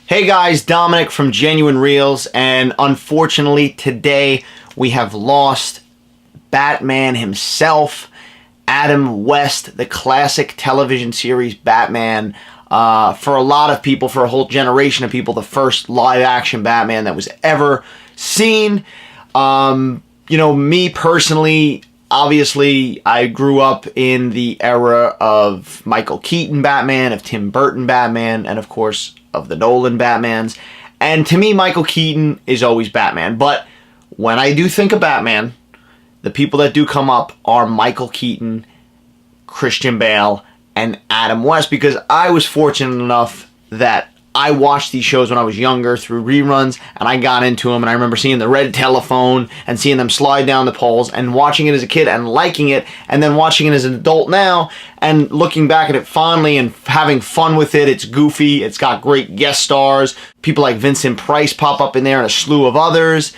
Hey guys, Dominic from Genuine Reels, and unfortunately today we have lost Batman himself, Adam West, the classic television series Batman. For a lot of people, for a whole generation of people, the first live-action Batman that was ever seen. Me personally, obviously, I grew up in the era of Michael Keaton Batman, of Tim Burton Batman, and of course, of the Nolan Batmans. And to me, Michael Keaton is always Batman. But when I do think of Batman, the people that do come up are Michael Keaton, Christian Bale, and Adam West, because I was fortunate enough that I watched these shows when I was younger through reruns, and I got into them, and I remember seeing the red telephone and seeing them slide down the poles and watching it as a kid and liking it, and then watching it as an adult now and looking back at it fondly and having fun with it. It's goofy, it's got great guest stars, people like Vincent Price pop up in there and a slew of others,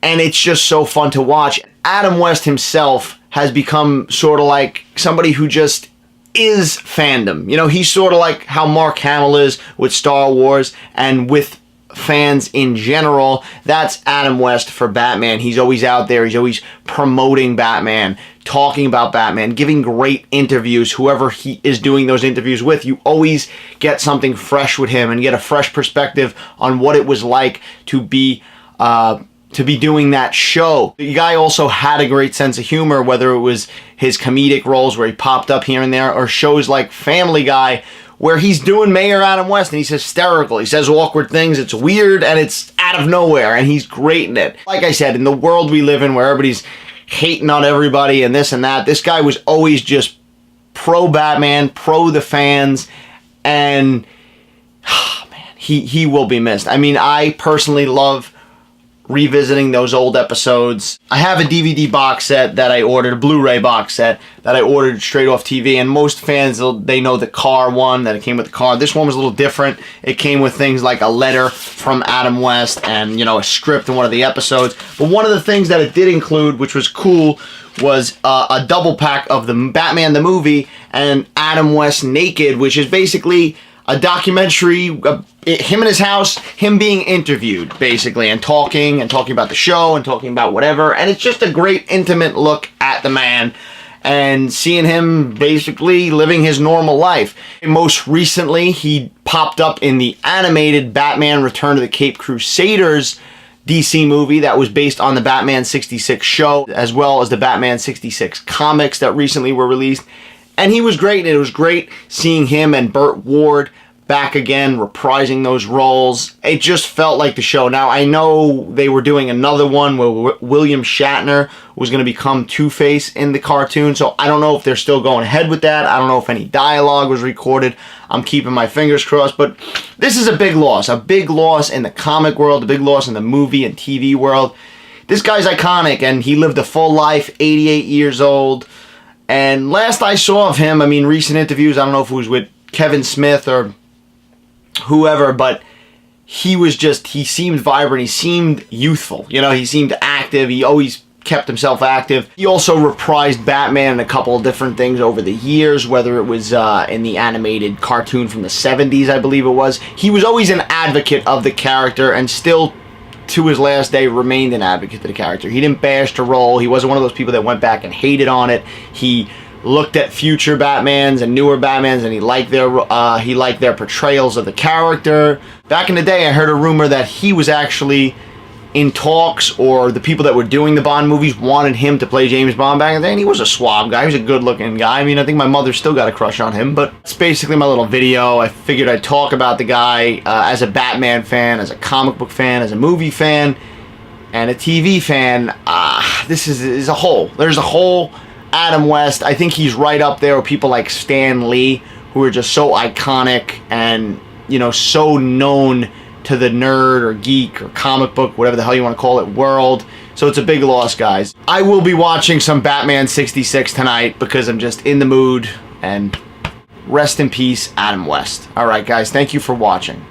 and it's just so fun to watch. Adam West himself has become sort of like somebody who just is fandom. You know, he's sort of like how Mark Hamill is with Star Wars and with fans in general. That's Adam West for Batman. He's always out there. He's always promoting Batman, talking about Batman, giving great interviews. Whoever he is doing those interviews with, you always get something fresh with him and get a fresh perspective on what it was like to be doing that show. The guy also had a great sense of humor, whether it was his comedic roles where he popped up here and there, or shows like Family Guy, where he's doing Mayor Adam West and he's hysterical. He says awkward things, it's weird, and it's out of nowhere, and he's great in it. Like I said, in the world we live in where everybody's hating on everybody and this and that, this guy was always just pro-Batman, pro the fans, and he will be missed. I mean, I personally love revisiting those old episodes. I have a DVD box set that I ordered, a Blu-ray box set that I ordered straight off TV, and most fans, they know the car one, that it came with the car. This one was a little different. It came with things like a letter from Adam West and, you know, a script in one of the episodes. But one of the things that it did include, which was cool, was a double pack of the Batman the movie and Adam West Naked, which is basically a documentary, him in his house, him being interviewed, basically, and talking about the show and talking about whatever. And it's just a great intimate look at the man and seeing him basically living his normal life. And most recently, he popped up in the animated Batman Return to the Caped Crusaders DC movie that was based on the Batman 66 show, as well as the Batman 66 comics that recently were released. And he was great, and it was great seeing him and Burt Ward back again, reprising those roles. It just felt like the show. Now, I know they were doing another one where William Shatner was going to become Two-Face in the cartoon, so I don't know if they're still going ahead with that. I don't know if any dialogue was recorded. I'm keeping my fingers crossed, but this is a big loss in the comic world, a big loss in the movie and TV world. This guy's iconic, and he lived a full life, 88 years old. And last I saw of him, I mean, recent interviews, I don't know if it was with Kevin Smith or whoever, but he seemed vibrant, he seemed youthful, you know, he seemed active, he always kept himself active. He also reprised Batman in a couple of different things over the years, whether it was in the animated cartoon from the 70s, I believe it was. He was always an advocate of the character, and still to his last day remained an advocate of the character. He didn't bash the role. He wasn't one of those people that went back and hated on it. He looked at future Batmans and newer Batmans, and he liked their portrayals of the character. Back in the day, I heard a rumor that he was actually in talks, or the people that were doing the Bond movies wanted him to play James Bond back in the day, and he was a suave guy. He was a good-looking guy. I mean, I think my mother still got a crush on him, but it's basically my little video. I figured I'd talk about the guy as a Batman fan, as a comic book fan, as a movie fan, and a TV fan. This is a whole. There's a whole Adam West. I think he's right up there with people like Stan Lee, who are just so iconic and, you know, so known to the nerd or geek or comic book, whatever the hell you want to call it, world. So it's a big loss, guys. I will be watching some Batman 66 tonight because I'm just in the mood, and rest in peace, Adam West. All right, guys, thank you for watching.